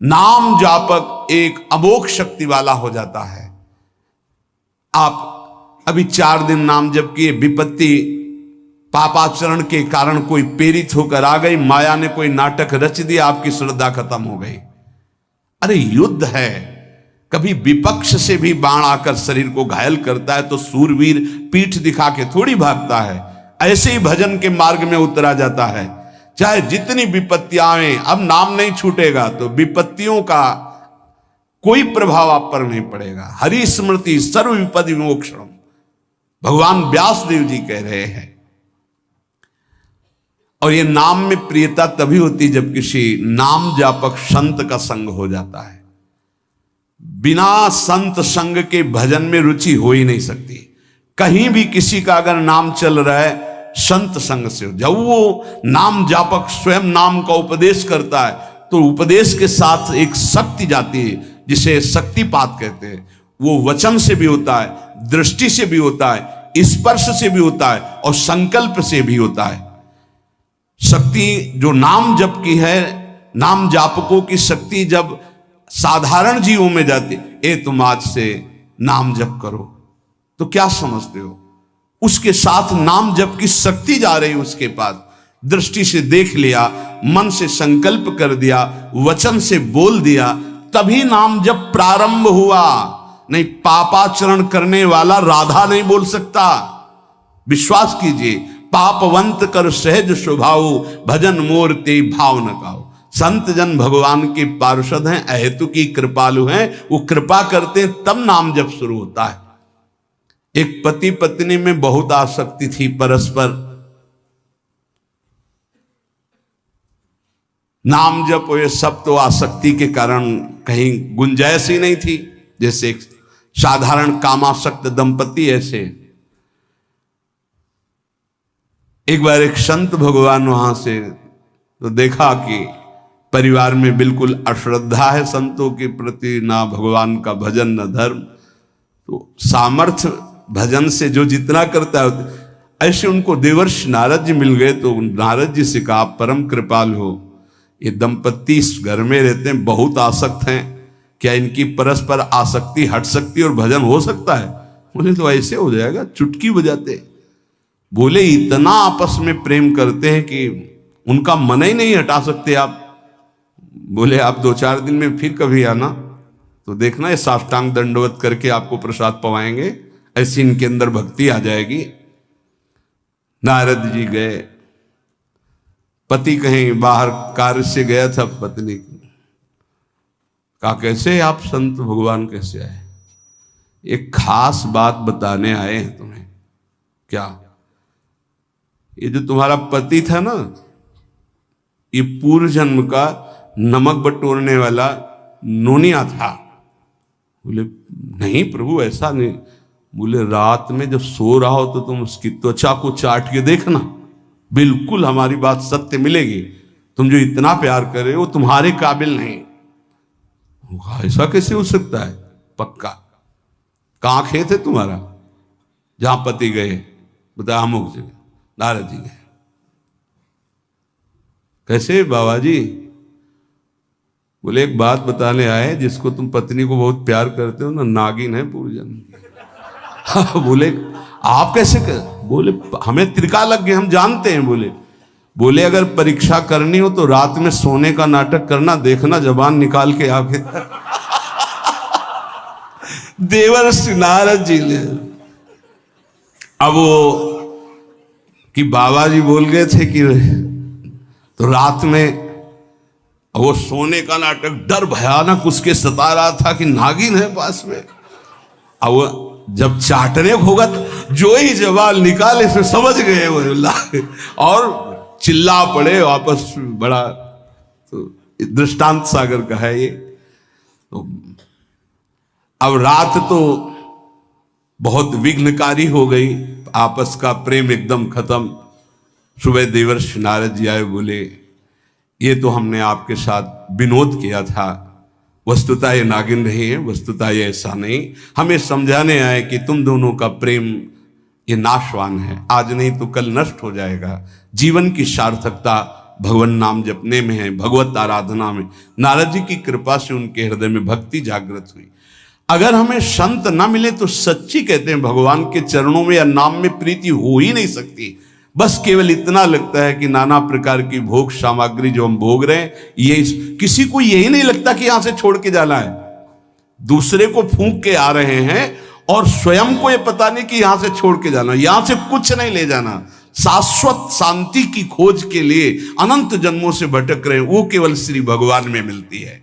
नाम जापक एक अमोघ शक्ति वाला हो जाता है। आप अभी 4 दिन नाम जप किए, विपत्ति पापाचरण के कारण कोई प्रेरित होकर आ गई, माया ने कोई नाटक रच दिया, आपकी श्रद्धा खत्म हो गई। अरे युद्ध है, कभी विपक्ष से भी बाण आकर शरीर को घायल करता है तो सूरवीर पीठ दिखा के थोड़ी भागता है। ऐसे ही भजन के मार्ग में उतरा जाता है, चाहे जितनी विपत्तियां आए, अब नाम नहीं छूटेगा तो विपत्तियों का कोई प्रभाव आप पर नहीं पड़ेगा। हरि स्मृति सर्व विपदि विमोक्षणम, भगवान व्यासदेव जी कह रहे हैं। और ये नाम में प्रियता तभी होती जब किसी नाम जापक संत का संग हो जाता है। बिना संत संग के भजन में रुचि हो ही नहीं सकती। कहीं भी किसी का अगर नाम चल रहा है, संत संग से, जब वो नाम जापक स्वयं नाम का उपदेश करता है तो उपदेश के साथ एक शक्ति जाती है जिसे शक्तिपात कहते हैं। वो वचन से भी होता है, दृष्टि से भी होता है, स्पर्श से भी होता है और संकल्प से भी होता है। शक्ति जो नाम जप की है, नाम जापकों की शक्ति जब साधारण जीवों में जाती, ए तुम आज से नाम जप करो, तो क्या समझते हो? उसके साथ नाम जप की शक्ति जा रही उसके पास। दृष्टि से देख लिया, मन से संकल्प कर दिया, वचन से बोल दिया, तभी नाम जप प्रारंभ हुआ। नहीं, पापाचरण करने वाला राधा नहीं बोल सकता। विश्वास कीजिए, पापवंत कर सहज स्वभाव, भजन मोर ते भाव न गाओ। संत जन भगवान के पार्षद हैं, अहेतु की कृपालु हैं, वो कृपा करते हैं तब नाम जप शुरू होता है। एक पति पत्नी में बहुत आसक्ति थी परस्पर, नाम जप ये सब तो आसक्ति के कारण कहीं गुंजाइश ही नहीं थी। जैसे एक साधारण कामासक्त दंपति, ऐसे एक बार एक संत भगवान वहां से तो देखा कि परिवार में बिल्कुल अश्रद्धा है संतों के प्रति, ना भगवान का भजन न धर्म। तो सामर्थ्य भजन से जो जितना करता है, ऐसे उनको देवर्षि नारद जी मिल गए। तो नारद जी से कहा, परम कृपाल हो, ये दंपत्ति इस घर में रहते हैं, बहुत आसक्त हैं, क्या इनकी परस्पर आसक्ति हट सकती है और भजन हो सकता है? बोले तो ऐसे हो जाएगा, चुटकी बजाते। बोले इतना आपस में प्रेम करते हैं कि उनका मन ही नहीं हटा सकते आप। बोले आप 2-4 दिन में फिर कभी आना तो देखना, ये साष्टांग दंडवत करके आपको प्रसाद पवाएंगे, ऐसी इनके अंदर भक्ति आ जाएगी। नारद जी गए, पति कहीं बाहर कार्य से गया था, पत्नी कहा कैसे आप संत भगवान कैसे आए? एक खास बात बताने आए हैं तुम्हें। क्या? ये जो तुम्हारा पति था ना, ये पूर्व जन्म का नमक बटोरने वाला नोनिया था। बोले नहीं प्रभु, ऐसा नहीं। बोले रात में जब सो रहा हो तो तुम उसकी त्वचा को चाट के देखना, बिल्कुल हमारी बात सत्य मिलेगी। तुम जो इतना प्यार कर रहे हो तुम्हारे काबिल नहीं। ऐसा कैसे हो सकता है? पक्का। कहाँ खेत है तुम्हारा जहां पति गए? बता, अमुक जगह। नारद जी गए। कैसे बाबा जी? बोले एक बात बताने आए, जिसको तुम पत्नी को बहुत प्यार करते हो ना, नागिन है पूर्वजन्म की। बोले आप कैसे कर? बोले हमें त्रिका लग गए, हम जानते हैं। बोले अगर परीक्षा करनी हो तो रात में सोने का नाटक करना, देखना जबान निकाल के आगे। देवर्षि नारद जी ने, अब वो कि बाबा जी बोल गए थे कि तो रात में वो सोने का नाटक, डर भयानक उसके सता रहा था कि नागिन है पास में। अब वो जब चाटने होगा तो जो ही जवान निकाले फिर समझ गए वो, और चिल्ला पड़े वापस। बड़ा तो दृष्टांत सागर का है ये। तो अब रात तो बहुत विघ्नकारी हो गई, आपस का प्रेम एकदम खत्म। सुबह देवर्षि नारद जी आए, बोले ये तो हमने आपके साथ विनोद किया था, वस्तुतः ये नागिन रही है, वस्तुतः ये ऐसा नहीं। हमें समझाने आए कि तुम दोनों का प्रेम ये नाशवान है, आज नहीं तो कल नष्ट हो जाएगा। जीवन की सार्थकता भगवान नाम जपने में है, भगवत आराधना में। नारद जी की कृपा से उनके हृदय में भक्ति जागृत हुई। अगर हमें संत ना मिले तो सच्ची कहते हैं भगवान के चरणों में या नाम में प्रीति हो ही नहीं सकती। बस केवल इतना लगता है कि नाना प्रकार की भोग सामग्री जो हम भोग रहे हैं, ये किसी को यही नहीं लगता कि यहां से छोड़ के जाना है। दूसरे को फूंक के आ रहे हैं और स्वयं को ये पता नहीं कि यहां से छोड़ के जाना, यहां से कुछ नहीं ले जाना। शाश्वत शांति की खोज के लिए अनंत जन्मों से भटक रहे हैं, वो केवल श्री भगवान में मिलती है।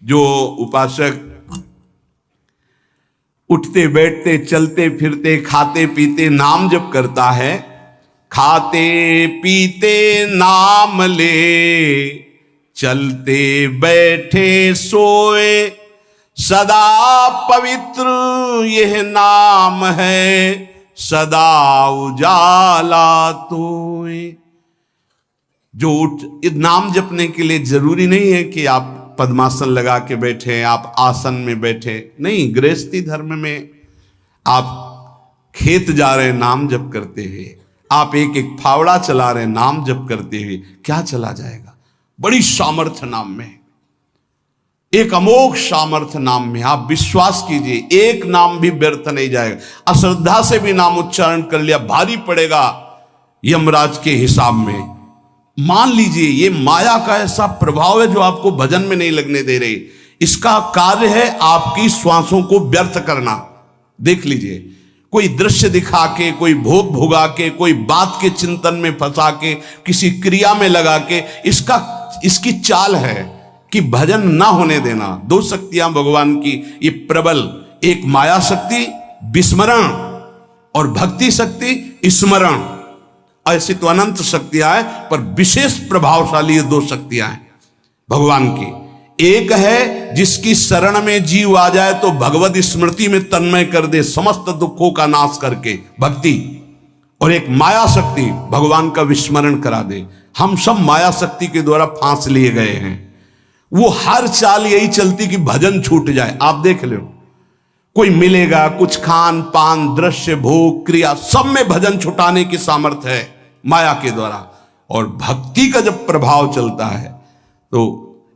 जो उपासक उठते बैठते चलते फिरते खाते पीते नाम जप करता है, खाते पीते नाम ले, चलते बैठे सोए, सदा पवित्र यह नाम है, सदा उजाला तोए। जो नाम जपने के लिए जरूरी नहीं है कि आप पद्मासन लगा के बैठे, आप आसन में बैठे, नहीं। गृहस्थी धर्म में आप खेत जा रहे हैं नाम जप करते हुए, आप एक एक फावड़ा चला रहे हैं नाम जप करते हुए, क्या चला जाएगा? बड़ी सामर्थ्य नाम में, एक अमोघ सामर्थ्य नाम में। आप विश्वास कीजिए, एक नाम भी व्यर्थ नहीं जाएगा। अश्रद्धा से भी नाम उच्चारण कर लिया, भारी पड़ेगा यमराज के हिसाब में। मान लीजिए ये माया का ऐसा प्रभाव है जो आपको भजन में नहीं लगने दे रही। इसका कार्य है आपकी श्वासों को व्यर्थ करना। देख लीजिए, कोई दृश्य दिखा के, कोई भोग भोगा के, कोई बात के चिंतन में फंसा के, किसी क्रिया में लगा के, इसकी चाल है कि भजन ना होने देना। दो शक्तियां भगवान की ये प्रबल, एक माया शक्ति विस्मरण और भक्ति शक्ति स्मरण। ऐसी तो अनंत शक्तियां हैं, पर विशेष प्रभावशाली ये दो शक्तियां हैं भगवान की। एक है जिसकी शरण में जीव आ जाए तो भगवत स्मृति में तन्मय कर दे, समस्त दुखों का नाश करके, भक्ति। और एक माया शक्ति भगवान का विस्मरण करा दे। हम सब माया शक्ति के द्वारा फांस लिए गए हैं। वो हर चाल यही चलती कि भजन छूट जाए। आप देख लो, कोई मिलेगा, कुछ खान पान दृश्य भोग क्रिया सब में भजन छुटाने की सामर्थ्य है माया के द्वारा। और भक्ति का जब प्रभाव चलता है तो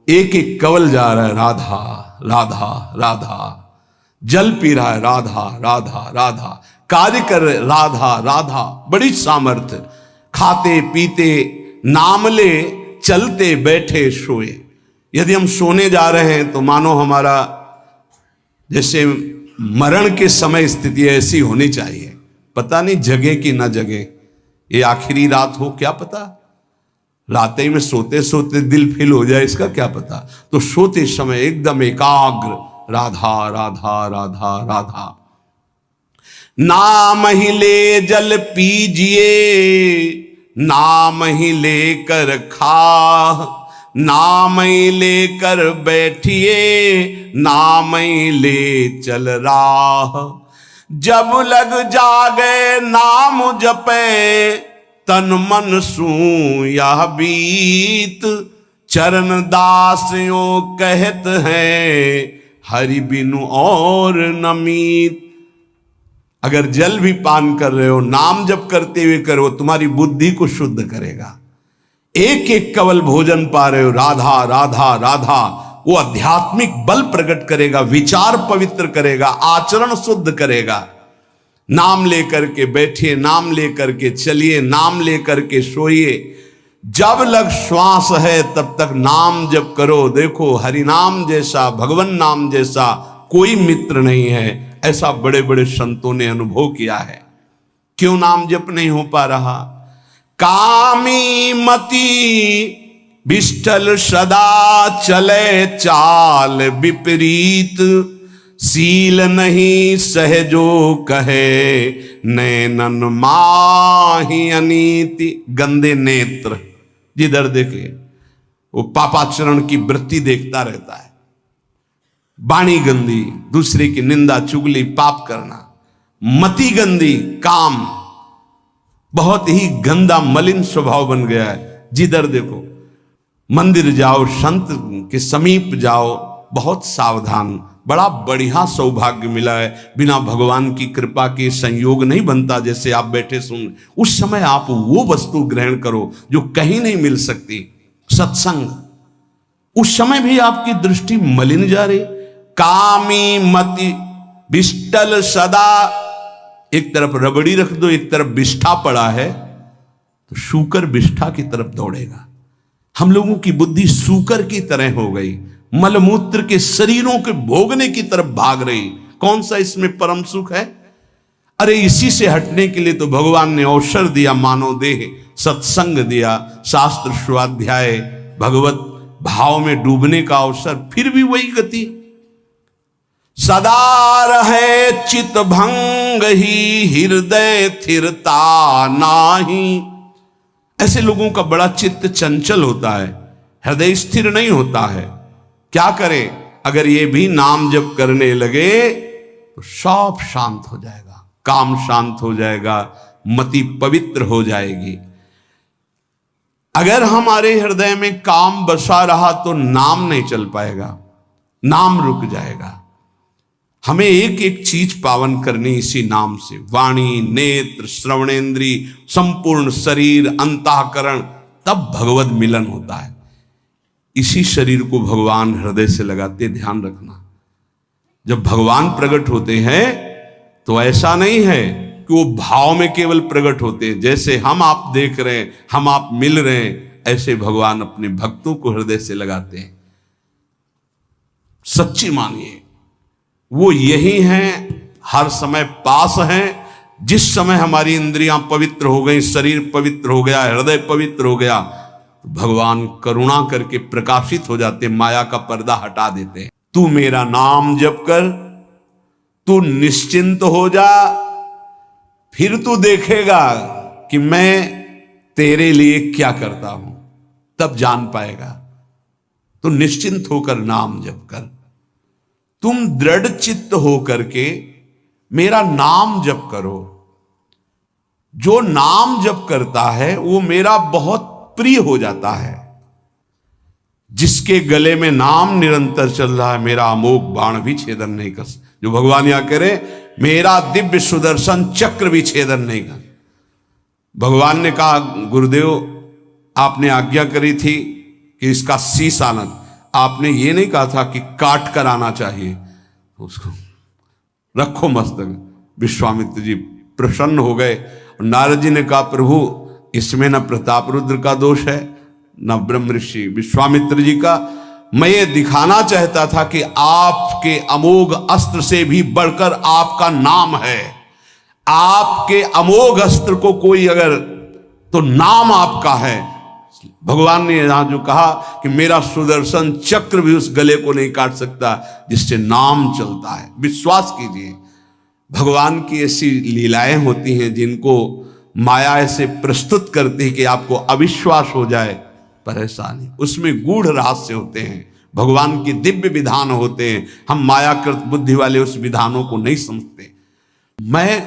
एक एक कवल जा रहा है राधा राधा राधा, जल पी रहा है राधा राधा राधा, कार्य कर रहे राधा राधा, बड़ी सामर्थ्य। खाते पीते नाम ले, चलते बैठे सोए। यदि हम सोने जा रहे हैं तो मानो हमारा जैसे मरण के समय स्थिति ऐसी होनी चाहिए। पता नहीं जगे कि ना जगे, ये आखिरी रात हो, क्या पता। रात ही में सोते सोते दिल फील हो जाए, इसका क्या पता। तो सोते समय एकदम एकाग्र राधा राधा राधा राधा। नाम ही ले जल पीजिए, नाम ही लेकर खा, नाम ही लेकर बैठिए, नाम ही ले चल राह। जब लग जागे नाम जपे, तन मन सू यह बीत, चरण दास यो कहत है, हरि बिनु और नमीत। अगर जल भी पान कर रहे हो, नाम जप करते हुए करो, तुम्हारी बुद्धि को शुद्ध करेगा। एक एक कवल भोजन पा रहे हो राधा राधा राधा, वो आध्यात्मिक बल प्रकट करेगा, विचार पवित्र करेगा, आचरण शुद्ध करेगा। नाम लेकर के बैठिए, नाम लेकर के चलिए, नाम लेकर के सोइए। जब लग श्वास है तब तक नाम जप करो। देखो, हरि नाम जैसा, भगवान नाम जैसा कोई मित्र नहीं है, ऐसा बड़े बड़े संतों ने अनुभव किया है। क्यों नाम जप नहीं हो पा रहा? कामी मति विष्ठल सदा चले चाल विपरीत, सील नहीं सहजो कहे, नैनन माही अनीति। गंदे नेत्र, जिधर देखे वो पापाचरण की वृत्ति देखता रहता है। वाणी गंदी, दूसरे की निंदा चुगली पाप करना। मति गंदी, काम बहुत ही गंदा मलिन स्वभाव बन गया है। जिधर देखो, मंदिर जाओ, संत के समीप जाओ, बहुत सावधान, बड़ा बढ़िया सौभाग्य मिला है, बिना भगवान की कृपा के संयोग नहीं बनता। जैसे आप बैठे सुन, उस समय आप वो वस्तु ग्रहण करो जो कहीं नहीं मिल सकती, सत्संग। उस समय भी आपकी दृष्टि मलिन जा रही, कामी मति बिस्टल सदा, एक तरफ रबड़ी रख दो, एक तरफ बिष्ठा पड़ा है, तो शूकर बिष्ठा की तरफ दौड़ेगा। हम लोगों की बुद्धि शूकर की तरह हो गई, मलमूत्र के शरीरों के भोगने की तरफ भाग रही। कौन सा इसमें परम सुख है? अरे इसी से हटने के लिए तो भगवान ने अवसर दिया, मानव देह, सत्संग दिया, शास्त्र स्वाध्याय, भगवत भाव में डूबने का अवसर। फिर भी वही गति, सदा रहे चित भंग ही हृदय स्थिरता नाही। ऐसे लोगों का बड़ा चित्त चंचल होता है, हृदय स्थिर नहीं होता है। क्या करें? अगर ये भी नाम जप करने लगे तो सब शांत हो जाएगा, काम शांत हो जाएगा, मति पवित्र हो जाएगी। अगर हमारे हृदय में काम बसा रहा तो नाम नहीं चल पाएगा, नाम रुक जाएगा। हमें एक एक चीज पावन करनी इसी नाम से, वाणी, नेत्र, श्रवणेन्द्री, संपूर्ण शरीर, अंतःकरण, तब भगवत मिलन होता है। इसी शरीर को भगवान हृदय से लगाते, ध्यान रखना। जब भगवान प्रकट होते हैं तो ऐसा नहीं है कि वो भाव में केवल प्रकट होते हैं, जैसे हम आप देख रहे हैं, हम आप मिल रहे हैं, ऐसे भगवान अपने भक्तों को हृदय से लगाते हैं। सच्ची मानिए, वो यही हैं, हर समय पास हैं। जिस समय हमारी इंद्रियां पवित्र हो गई, शरीर पवित्र हो गया, हृदय पवित्र हो गया, तो भगवान करुणा करके प्रकाशित हो जाते, माया का पर्दा हटा देते हैं। तू मेरा नाम जप कर, तू निश्चिंत हो जा, फिर तू देखेगा कि मैं तेरे लिए क्या करता हूं, तब जान पाएगा। तो निश्चिंत होकर नाम जप कर, तुम दृढ़ चित्त होकर के मेरा नाम जप करो। जो नाम जप करता है वो मेरा बहुत प्रिय हो जाता है। जिसके गले में नाम निरंतर चल रहा है, मेरा अमोघ बाण भी छेदन नहीं कर, जो भगवान यहां कह रहे, मेरा दिव्य सुदर्शन चक्र भी छेदन नहीं कर। भगवान ने कहा, गुरुदेव आपने आज्ञा करी थी कि इसका शीश आना, आपने ये नहीं कहा था कि काट कर आना चाहिए, उसको रखो मस्तक। विश्वामित्र जी प्रसन्न हो गए। नारद जी ने कहा, प्रभु इसमें न प्रताप रुद्र का दोष है, न ब्रह्म ऋषि विश्वामित्र जी का। मैं ये दिखाना चाहता था कि आपके अमोघ अस्त्र से भी बढ़कर आपका नाम है। आपके अमोघ अस्त्र को कोई अगर, तो नाम आपका है। भगवान ने यहां जो कहा कि मेरा सुदर्शन चक्र भी उस गले को नहीं काट सकता जिससे नाम चलता है। विश्वास कीजिए, भगवान की ऐसी लीलाएं होती हैं जिनको माया ऐसे प्रस्तुत करती है कि आपको अविश्वास हो जाए, पर ऐसा नहीं। उसमें गूढ़ रहस्य होते हैं, भगवान के दिव्य विधान होते हैं। हम मायाकृत बुद्धि वाले उस विधानों को नहीं समझते। मैं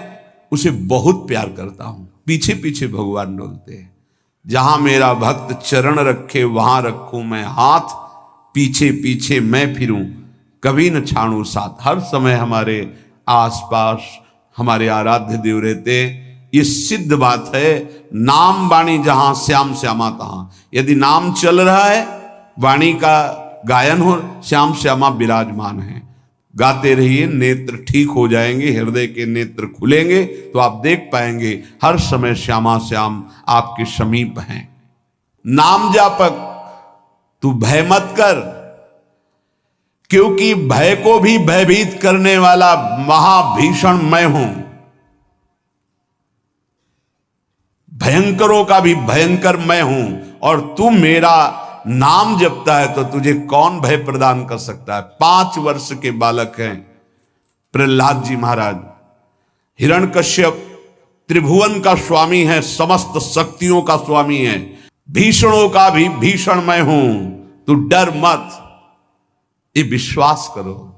उसे बहुत प्यार करता हूं, पीछे पीछे भगवान डोलते हैं। जहां मेरा भक्त चरण रखे वहां रखूं मैं हाथ, पीछे पीछे मैं फिरूं कभी न छाड़ू साथ। हर समय हमारे आसपास हमारे आराध्य देव रहते। ये सिद्ध बात है, नाम वाणी जहां श्याम श्यामा तहां। यदि नाम चल रहा है, वाणी का गायन हो, श्याम श्यामा विराजमान है। गाते रहिए, नेत्र ठीक हो जाएंगे, हृदय के नेत्र खुलेंगे तो आप देख पाएंगे हर समय श्यामा श्याम आपके समीप हैं। नाम जापक तू भय मत कर, क्योंकि भय को भी भयभीत करने वाला महाभीषण मैं हूं। भयंकरों का भी भयंकर मैं हूं, और तू मेरा नाम जपता है तो तुझे कौन भय प्रदान कर सकता है। 5 वर्ष के बालक हैं प्रहलाद जी महाराज। हिरण्यकश्यप त्रिभुवन का स्वामी है, समस्त शक्तियों का स्वामी है। भीषणों का भी भीषण मैं हूं, तू डर मत। ये विश्वास करो,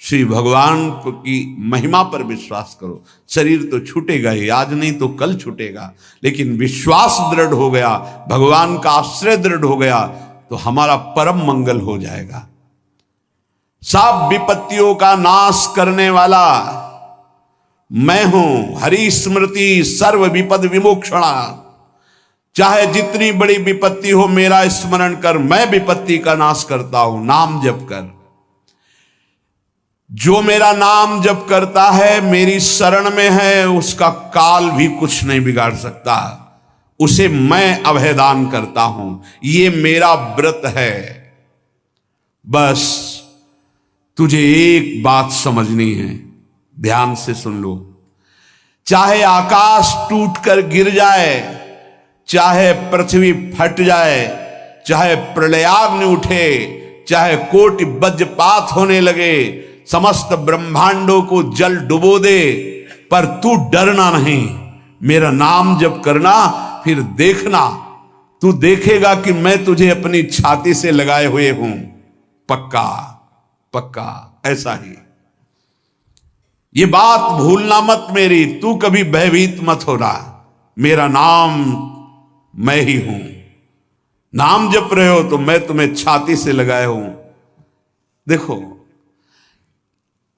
श्री भगवान की महिमा पर विश्वास करो। शरीर तो छूटेगा ही, आज नहीं तो कल छूटेगा, लेकिन विश्वास दृढ़ हो गया, भगवान का आश्रय दृढ़ हो गया तो हमारा परम मंगल हो जाएगा। सब विपत्तियों का नाश करने वाला मैं हूं। हरि स्मृति सर्व विपद विमोक्षणा। चाहे जितनी बड़ी विपत्ति हो मेरा स्मरण कर, मैं विपत्ति का नाश करता हूं। नाम जप कर। जो मेरा नाम जप करता है, मेरी शरण में है, उसका काल भी कुछ नहीं बिगाड़ सकता। उसे मैं अभयदान करता हूं। ये मेरा व्रत है। बस तुझे एक बात समझनी है, ध्यान से सुन लो। चाहे आकाश टूटकर गिर जाए, चाहे पृथ्वी फट जाए, चाहे प्रलयाग्नि उठे, चाहे कोटि वज्रपात होने लगे, समस्त ब्रह्मांडों को जल डुबो दे, पर तू डरना नहीं। मेरा नाम जप करना, फिर देखना, तू देखेगा कि मैं तुझे अपनी छाती से लगाए हुए हूं। पक्का पक्का ऐसा ही। ये बात भूलना मत मेरी। तू कभी भयभीत मत होना। मेरा नाम मैं ही हूं। नाम जप रहे हो तो मैं तुम्हें छाती से लगाए हूं। देखो,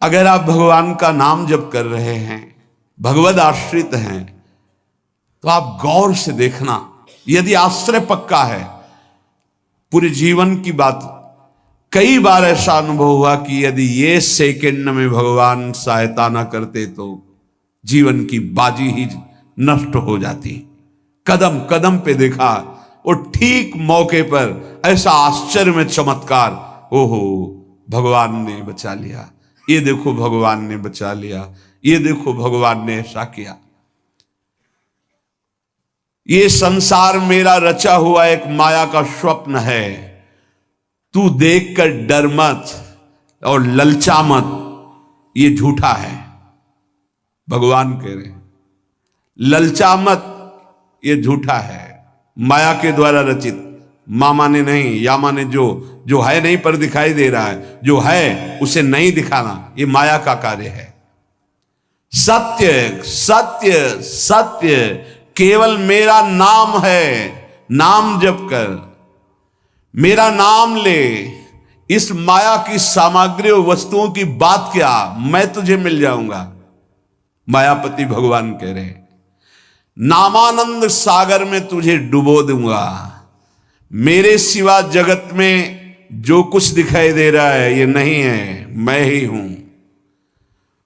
अगर आप भगवान का नाम जप कर रहे हैं, भगवद आश्रित हैं, तो आप गौर से देखना। यदि आश्रय पक्का है, पूरे जीवन की बात, कई बार ऐसा अनुभव हुआ कि यदि ये सेकंड में भगवान सहायता ना करते तो जीवन की बाजी ही नष्ट हो जाती। कदम कदम पे देखा, और ठीक मौके पर ऐसा आश्चर्य में चमत्कार, ओहो भगवान ने बचा लिया, ये देखो भगवान ने बचा लिया, ये देखो भगवान ने ऐसा किया। ये संसार मेरा रचा हुआ एक माया का स्वप्न है। तू देखकर डर मत और ललचा मत, ये झूठा है। भगवान कह रहे हैं ललचा मत, ये झूठा है, माया के द्वारा रचित। मामा ने नहीं, यामा ने जो है नहीं पर दिखाई दे रहा है, जो है उसे नहीं दिखाना, ये माया का कार्य है। सत्य सत्य सत्य केवल मेरा नाम है। नाम जप कर, मेरा नाम ले। इस माया की सामग्री और वस्तुओं की बात क्या, मैं तुझे मिल जाऊंगा। मायापति भगवान कह रहे हैं नामानंद सागर में तुझे डुबो दूंगा। मेरे सिवा जगत में जो कुछ दिखाई दे रहा है ये नहीं है, मैं ही हूं।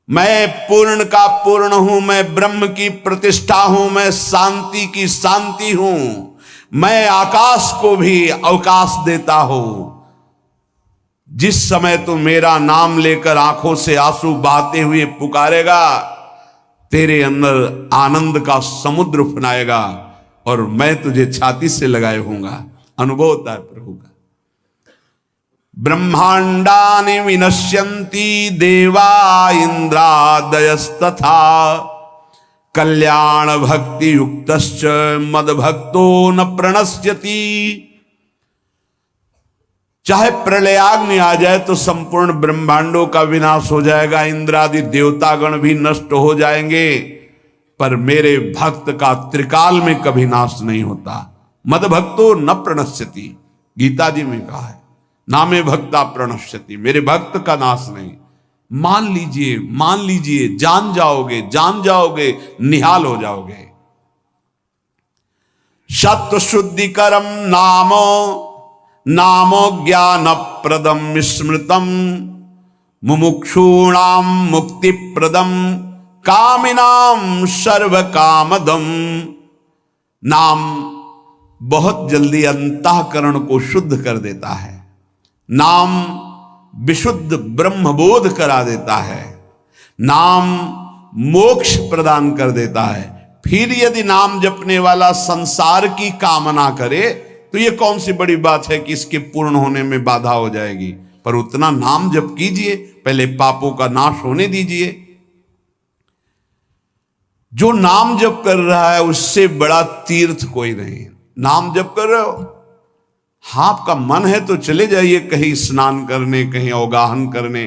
मैं पूर्ण का पूर्ण हूं, मैं ब्रह्म की प्रतिष्ठा हूं, मैं शांति की शांति हूं। मैं आकाश को भी अवकाश देता हूं। जिस समय तू मेरा नाम लेकर आंखों से आंसू बहाते हुए पुकारेगा, तेरे अंदर आनंद का समुद्र उफनाएगा और मैं तुझे छाती से लगाए होऊंगा। अनुभव होता है प्रभु का। ब्रह्मांडानि विनश्यन्ति देवा इंद्रादयस्तथा कल्याण भक्ति युक्तश्च मद भक्तो न प्रणश्यति। चाहे प्रलयाग्नि आ जाए तो संपूर्ण ब्रह्मांडों का विनाश हो जाएगा, इंद्रादि देवतागण भी नष्ट हो जाएंगे, पर मेरे भक्त का त्रिकाल में कभी नाश नहीं होता। मद भक्तो न प्रणश्यति, गीता जी में कहा है, नामे भक्ता प्रणश्यति, मेरे भक्त का नाश नहीं। मान लीजिए, मान लीजिए, जान जाओगे, निहाल हो जाओगे। सत्व शुद्धिकरम नामो ज्ञान प्रदम स्मृतम मुमुक्षूणाम मुक्ति प्रदम कामिनाम सर्व कामदम। नाम बहुत जल्दी अंतःकरण को शुद्ध कर देता है। नाम विशुद्ध ब्रह्मबोध करा देता है। नाम मोक्ष प्रदान कर देता है। फिर यदि नाम जपने वाला संसार की कामना करे तो ये कौन सी बड़ी बात है कि इसके पूर्ण होने में बाधा हो जाएगी। पर उतना नाम जप कीजिए, पहले पापों का नाश होने दीजिए। जो नाम जप कर रहा है उससे बड़ा तीर्थ कोई नहीं। नाम जप कर रहे हो, हाँ आपका मन है तो चले जाइए कहीं स्नान करने, कहीं अवगाहन करने,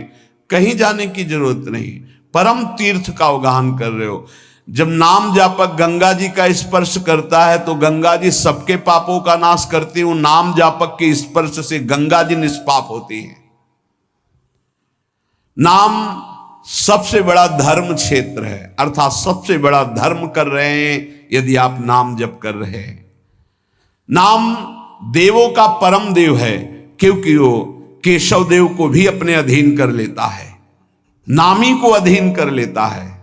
कहीं जाने की जरूरत नहीं। परम तीर्थ का अवगाहन कर रहे हो। जब नाम जापक गंगा जी का स्पर्श करता है तो गंगा जी सबके पापों का नाश करती हूं। नाम जापक के स्पर्श से गंगा जी निष्पाप होती हैं। नाम सबसे बड़ा धर्म क्षेत्र है, अर्थात सबसे बड़ा धर्म कर रहे हैं यदि आप नाम जप कर रहे हैं। नाम देवों का परम देव है, क्योंकि वो केशव देव को भी अपने अधीन कर लेता है, नामी को अधीन कर लेता है।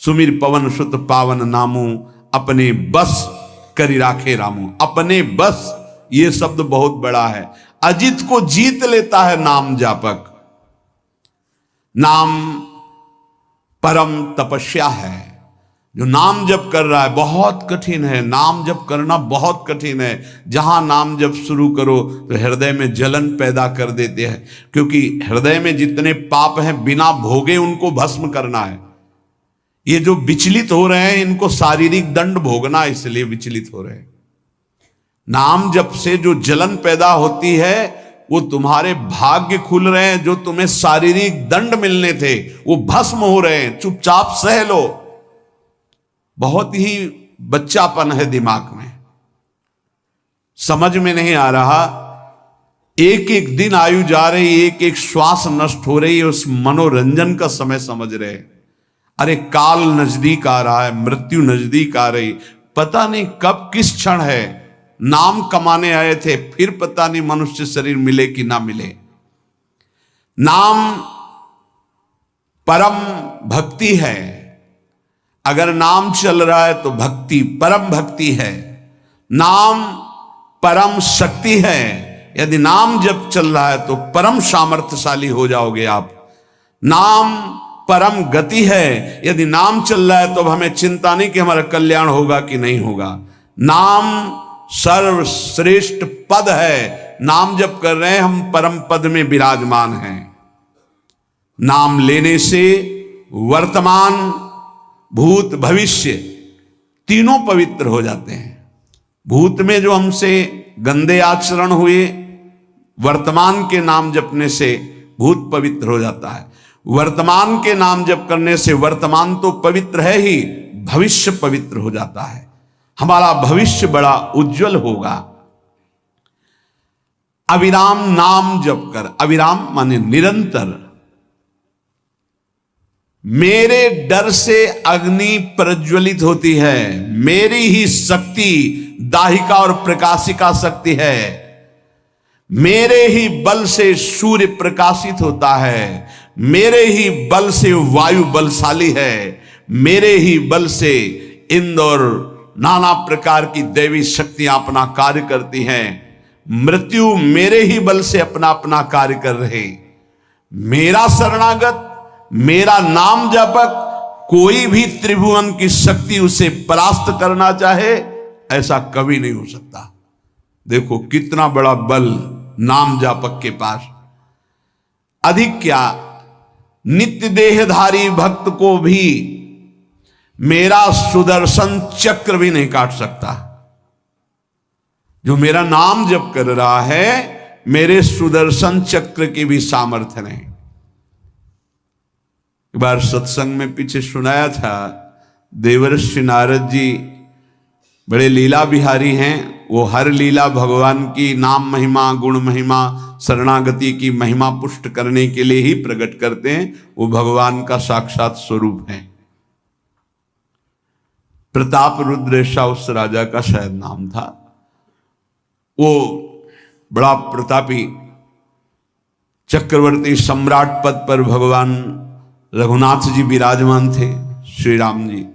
सुमिर पवन सुत पावन नामू, अपने बस करी राखे रामू। अपने बस, ये शब्द बहुत बड़ा है। अजित को जीत लेता है नाम जापक। नाम परम तपस्या है। जो नाम जप कर रहा है, बहुत कठिन है, नाम जप करना बहुत कठिन है। जहां नाम जप शुरू करो तो हृदय में जलन पैदा कर देते हैं, क्योंकि हृदय में जितने पाप हैं बिना भोगे उनको भस्म करना है। ये जो विचलित हो रहे हैं इनको शारीरिक दंड भोगना, इसलिए विचलित हो रहे हैं। नाम जप से जो जलन पैदा होती है वो तुम्हारे भाग्य खुल रहे हैं, जो तुम्हें शारीरिक दंड मिलने थे वो भस्म हो रहे हैं। चुपचाप सह लो। बहुत ही बच्चापन है दिमाग में, समझ में नहीं आ रहा। एक एक दिन आयु जा रही, एक एक श्वास नष्ट हो रही है, उस मनोरंजन का समय समझ रहे। अरे काल नजदीक आ रहा है, मृत्यु नजदीक आ रही, पता नहीं कब किस क्षण है। नाम कमाने आए थे, फिर पता नहीं मनुष्य शरीर मिले कि ना मिले। नाम परम भक्ति है। अगर नाम चल रहा है तो भक्ति परम भक्ति है। नाम परम शक्ति है। यदि नाम जब चल रहा है तो परम सामर्थ्यशाली हो जाओगे आप। नाम परम गति है। यदि नाम चल रहा है तो अब हमें चिंता नहीं कि हमारा कल्याण होगा कि नहीं होगा। नाम सर्वश्रेष्ठ पद है। नाम जप कर रहे हैं हम, परम पद में विराजमान हैं। नाम लेने से वर्तमान, भूत, भविष्य तीनों पवित्र हो जाते हैं। भूत में जो हमसे गंदे आचरण हुए, वर्तमान के नाम जपने से भूत पवित्र हो जाता है। वर्तमान के नाम जप करने से वर्तमान तो पवित्र है ही, भविष्य पवित्र हो जाता है। हमारा भविष्य बड़ा उज्जवल होगा। अविराम नाम जप कर, अविराम माने निरंतर। मेरे डर से अग्नि प्रज्वलित होती है, मेरी ही शक्ति दाहिका और प्रकाशिका शक्ति है। मेरे ही बल से सूर्य प्रकाशित होता है, मेरे ही बल से वायु बलशाली है, मेरे ही बल से इंद्र और नाना प्रकार की दैवी शक्तियां अपना कार्य करती हैं। मृत्यु मेरे ही बल से अपना अपना कार्य कर रहे। मेरा शरणागत, मेरा नाम जापक, कोई भी त्रिभुवन की शक्ति उसे परास्त करना चाहे ऐसा कभी नहीं हो सकता। देखो कितना बड़ा बल नाम जापक के पास। अधिक क्या, नित्य देहधारी भक्त को भी मेरा सुदर्शन चक्र भी नहीं काट सकता। जो मेरा नाम जप कर रहा है, मेरे सुदर्शन चक्र की भी सामर्थ्य नहीं। एक बार सत्संग में पीछे सुनाया था, देवर्षि नारद जी बड़े लीला बिहारी हैं। वो हर लीला भगवान की नाम महिमा, गुण महिमा, शरणागति की महिमा पुष्ट करने के लिए ही प्रकट करते हैं। वो भगवान का साक्षात स्वरूप है। प्रताप रुद्र ऐसा उस राजा का शायद नाम था। वो बड़ा प्रतापी चक्रवर्ती सम्राट पद पर भगवान रघुनाथ जी विराजमान थे। श्री राम जी,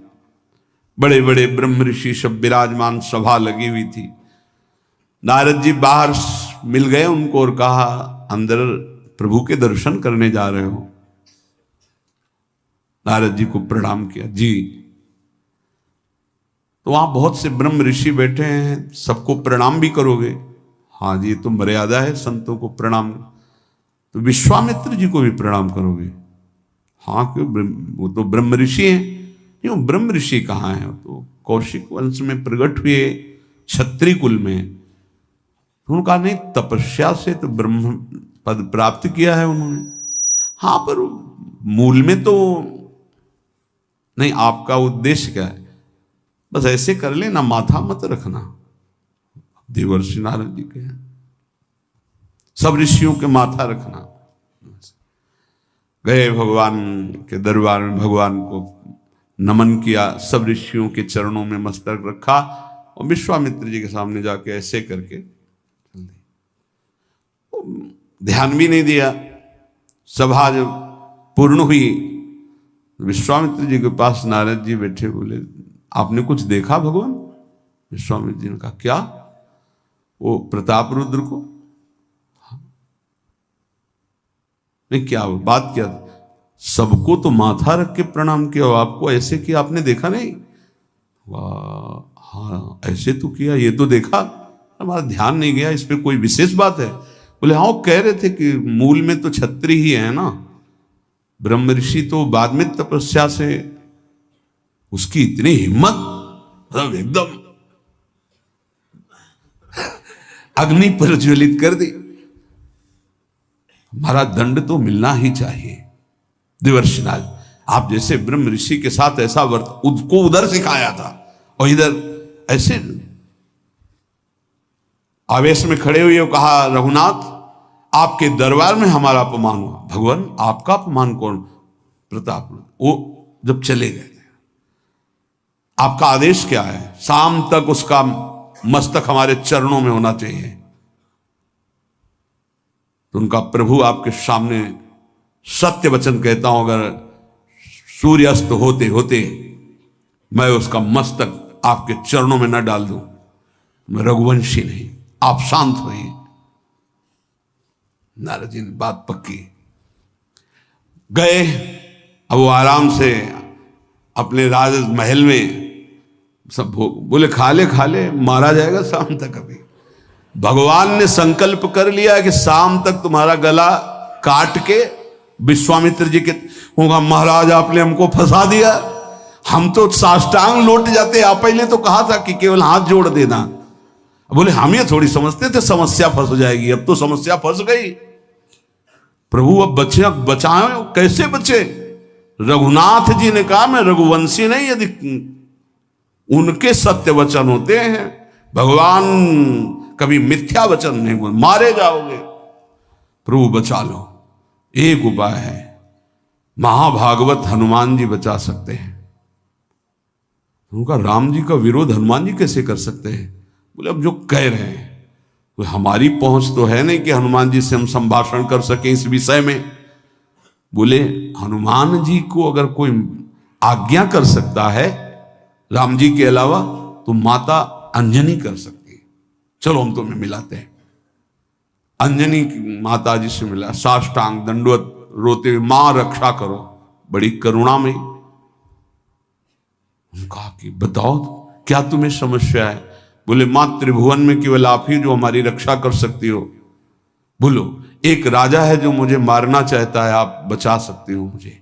बड़े बड़े ब्रह्म ऋषि सब विराजमान, सभा लगी हुई थी। नारद जी बाहर मिल गए उनको और कहा, अंदर प्रभु के दर्शन करने जा रहे हो? नारद जी को प्रणाम किया। जी। तो वहां बहुत से ब्रह्म ऋषि बैठे हैं, सबको प्रणाम भी करोगे? हाँ जी, तो मर्यादा है संतों को प्रणाम। तो विश्वामित्र जी को भी प्रणाम करोगे? हाँ, क्यों, वो तो ब्रह्म ऋषि हैं। नहीं, वो ब्रह्म ऋषि कहाँ हैं? तो कौशिक वंश में प्रकट हुए, क्षत्रिय कुल में। तो उन्होंने कहा नहीं, तपस्या से तो ब्रह्म पद प्राप्त किया है उन्होंने। हाँ, पर मूल में तो नहीं। आपका उद्देश्य क्या है? बस ऐसे कर लेना, माथा मत रखना। देवर्षि नारद जी के सब ऋषियों के माथा रखना। गए भगवान के दरबार में, भगवान को नमन किया, सब ऋषियों के चरणों में मस्तक रखा और विश्वामित्र जी के सामने जाके ऐसे करके चल दी। ध्यान भी नहीं दिया। सभा जब पूर्ण हुई, विश्वामित्र जी के पास नारद जी बैठे, बोले आपने कुछ देखा भगवान? विश्वामित्र जी ने कहा क्या? वो प्रताप रुद्र को? नहीं, क्या बात क्या? सबको तो माथा रख के प्रणाम किया, आपको ऐसे किया, आपने देखा नहीं? वाह, हाँ ऐसे तो किया, ये तो देखा, हमारा ध्यान नहीं गया, इस पे कोई विशेष बात है? बोले हाँ, वो कह रहे थे कि मूल में तो छत्री ही है ना, ब्रह्म ऋषि तो बाद में तपस्या से, उसकी इतनी हिम्मत, मतलब एकदम अग्नि प्रज्वलित कर दी। हमारा दंड तो मिलना ही चाहिए। देवर्षिनाथ, आप जैसे ब्रह्म ऋषि के साथ ऐसा वर्त उसको उधर सिखाया था और इधर ऐसे आवेश में खड़े हुए कहा, रघुनाथ आपके दरबार में हमारा अपमान हुआ। भगवान आपका अपमान कौन? प्रताप। वो जब चले गए, आपका आदेश क्या है? शाम तक उसका मस्तक हमारे चरणों में होना चाहिए। तो उनका प्रभु आपके सामने सत्य वचन कहता हूं, अगर सूर्यास्त होते होते मैं उसका मस्तक आपके चरणों में न डाल दूं, मैं रघुवंशी नहीं। आप शांत होइए। नारद जी ने बात पक्की। गए, अब वो आराम से अपने राज महल में सब बोले खा ले, मारा जाएगा शाम तक। अभी भगवान ने संकल्प कर लिया कि शाम तक तुम्हारा गला काट के विश्वामित्र जी के होगा, महाराज आपने हमको फंसा दिया, हम तो साष्टांग लौट जाते, आप पहले तो कहा था कि केवल हाथ जोड़ देना। बोले हम ये थोड़ी समझते थे समस्या फंस जाएगी, अब तो समस्या फंस गई। प्रभु अब बचे, बचाए कैसे बचे? रघुनाथ जी ने कहा मैं रघुवंशी नहीं, यदि उनके सत्य वचन होते हैं, भगवान कभी मिथ्या वचन नहीं बोल, मारे जाओगे। प्रभु बचा लो। एक उपाय है, महाभागवत हनुमान जी बचा सकते हैं। उनका राम जी का विरोध हनुमान जी कैसे कर सकते हैं? बोले अब जो कह रहे हैं, तो हमारी पहुंच तो है नहीं कि हनुमान जी से हम संभाषण कर सकें इस विषय में। बोले हनुमान जी को अगर कोई आज्ञा कर सकता है राम जी के अलावा, तो माता अंजनी कर सकती है। चलो हम तुम्हें मिलाते हैं। अंजनी माता जी से मिला, साष्टांग दंडवत रोते हुए, मां रक्षा करो, बड़ी करुणा में। कहा कि बताओ क्या तुम्हें समस्या है? बोले मां त्रिभुवन में केवल आप ही जो हमारी रक्षा कर सकती हो। बोलो, एक राजा है जो मुझे मारना चाहता है, आप बचा सकती हो मुझे?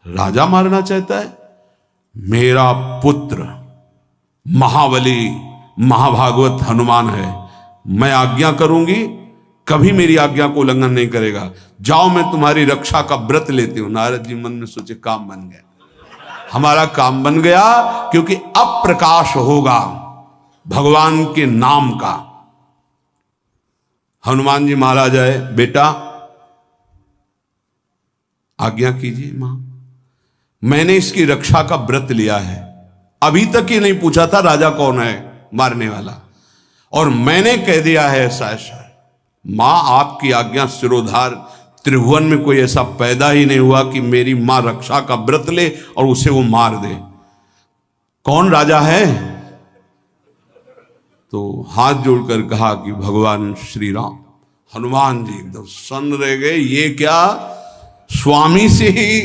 राजा मारना चाहता है? मेरा पुत्र महाबली महाभागवत हनुमान है, मैं आज्ञा करूंगी, कभी मेरी आज्ञा को उल्लंघन नहीं करेगा। जाओ मैं तुम्हारी रक्षा का व्रत लेती हूं। नारद जी मन में सोचे काम बन गया, हमारा काम बन गया, क्योंकि अब प्रकाश होगा भगवान के नाम का। हनुमान जी महाराज आए, बेटा आज्ञा कीजिए मां, मैंने इसकी रक्षा का व्रत लिया है। अभी तक ही नहीं पूछा था राजा कौन है मारने वाला, और मैंने कह दिया है ऐसा ऐसा। मां आपकी आज्ञा सिरोधार, त्रिभुवन में कोई ऐसा पैदा ही नहीं हुआ कि मेरी मां रक्षा का व्रत ले और उसे वो मार दे। कौन राजा है? तो हाथ जोड़कर कहा कि भगवान श्री राम। हनुमान जी एकदम सन्न रह गए, ये क्या? स्वामी से ही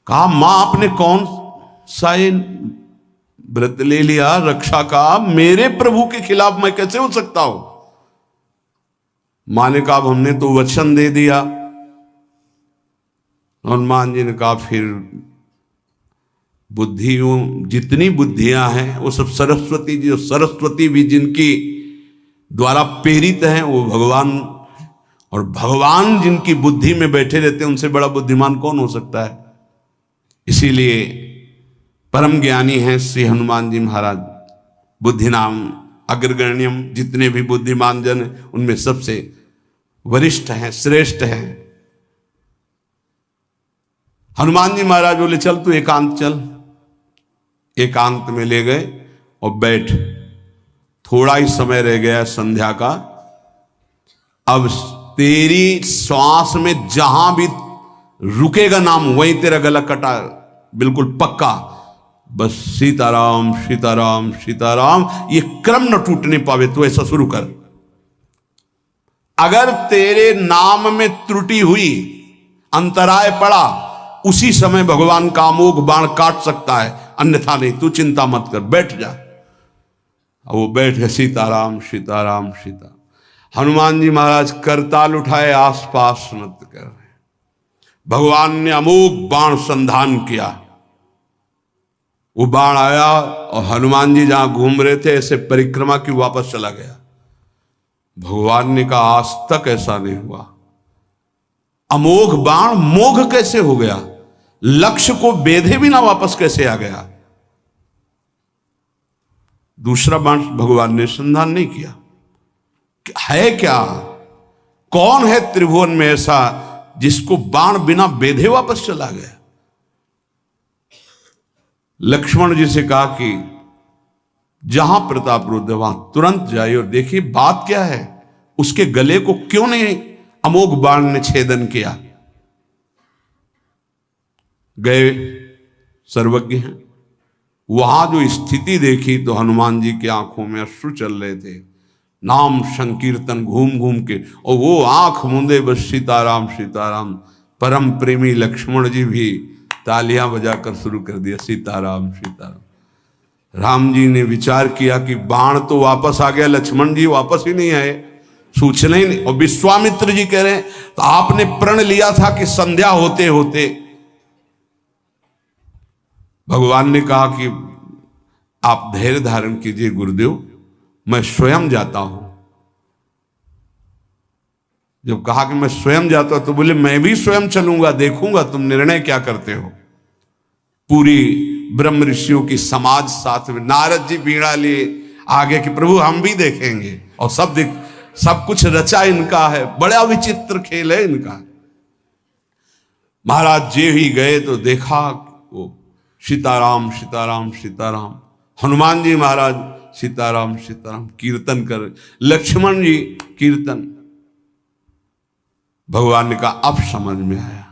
कहा, मां आपने कौन सा व्रत ले लिया रक्षा का? मेरे प्रभु के खिलाफ मैं कैसे हो सकता हूं? मां ने कहा हमने तो वचन दे दिया। हनुमान जी ने कहा फिर बुद्धियों जितनी बुद्धियां हैं वो सब सरस्वती जी, सरस्वती भी जिनकी द्वारा प्रेरित हैं वो भगवान, और भगवान जिनकी बुद्धि में बैठे रहते हैं उनसे बड़ा बुद्धिमान कौन हो सकता है? इसीलिए परम ज्ञानी हैं श्री हनुमान जी महाराज। बुद्धि नाम अग्रगण्यम, जितने भी बुद्धिमान जन उनमें सबसे वरिष्ठ हैं, श्रेष्ठ हैं। हनुमान जी महाराज बोले चल तू एकांत चल। एकांत में ले गए और बैठ, थोड़ा ही समय रह गया संध्या का। अब तेरी श्वास में जहां भी रुकेगा नाम, वहीं तेरा गला कटा, बिल्कुल पक्का। बस सीताराम सीताराम सीताराम, ये क्रम न टूटने पावे, तो ऐसा शुरू कर। अगर तेरे नाम में त्रुटि हुई, अंतराय पड़ा, उसी समय भगवान का अमोघ बाण काट सकता है, अन्यथा नहीं। तू चिंता मत कर, बैठ जा। वो बैठ गए, सीताराम सीताराम सीता। हनुमान जी महाराज करताल उठाए, आसपास नत कर रहे। भगवान ने अमोघ बाण संधान किया। वो बाण आया और हनुमान जी जहां घूम रहे थे ऐसे परिक्रमा की, वापस चला गया। भगवान ने कहा आज तक ऐसा नहीं हुआ। अमोघ बाण मोघ कैसे हो गया? लक्ष्य को बेधे बिना वापस कैसे आ गया? दूसरा बाण भगवान ने संधान नहीं किया। है क्या? कौन है त्रिभुवन में ऐसा जिसको बाण बिना बेधे वापस चला गया? लक्ष्मण जी से कहा कि जहां प्रताप रुद्र वहां तुरंत जाइए और देखिए बात क्या है, उसके गले को क्यों नहीं अमोघ बाण ने छेदन किया। गए, सर्वज्ञ हैं। वहां जो स्थिति देखी तो हनुमान जी की आंखों में अश्रु चल रहे थे। नाम संकीर्तन घूम घूम के, और वो आंख मूंदे बस सीताराम सीताराम। परम प्रेमी लक्ष्मण जी भी तालियां बजाकर शुरू कर दिया, सीताराम सीताराम। राम जी ने विचार किया कि बाण तो वापस आ गया, लक्ष्मण जी वापस ही नहीं आए, सूचना ही नहीं। और विश्वामित्र जी कह रहे हैं तो आपने प्रण लिया था कि संध्या होते होते। भगवान ने कहा कि आप धैर्य धारण कीजिए गुरुदेव, मैं स्वयं जाता हूं। जब कहा कि मैं स्वयं जाता हूं तो बोले मैं भी स्वयं चलूंगा, देखूंगा तुम निर्णय क्या करते हो। पूरी ब्रह्म ऋषियों की समाज साथ में, नारद जी बीड़ा लिए आगे कि प्रभु हम भी देखेंगे। और सब कुछ रचा इनका है, बड़ा विचित्र खेल है इनका। महाराज जी ही गए तो देखा वो सीताराम सीताराम सीताराम। हनुमान जी महाराज सीताराम सीताराम कीर्तन कर, लक्ष्मण जी कीर्तन। भगवान ने कहा अब समझ में आया।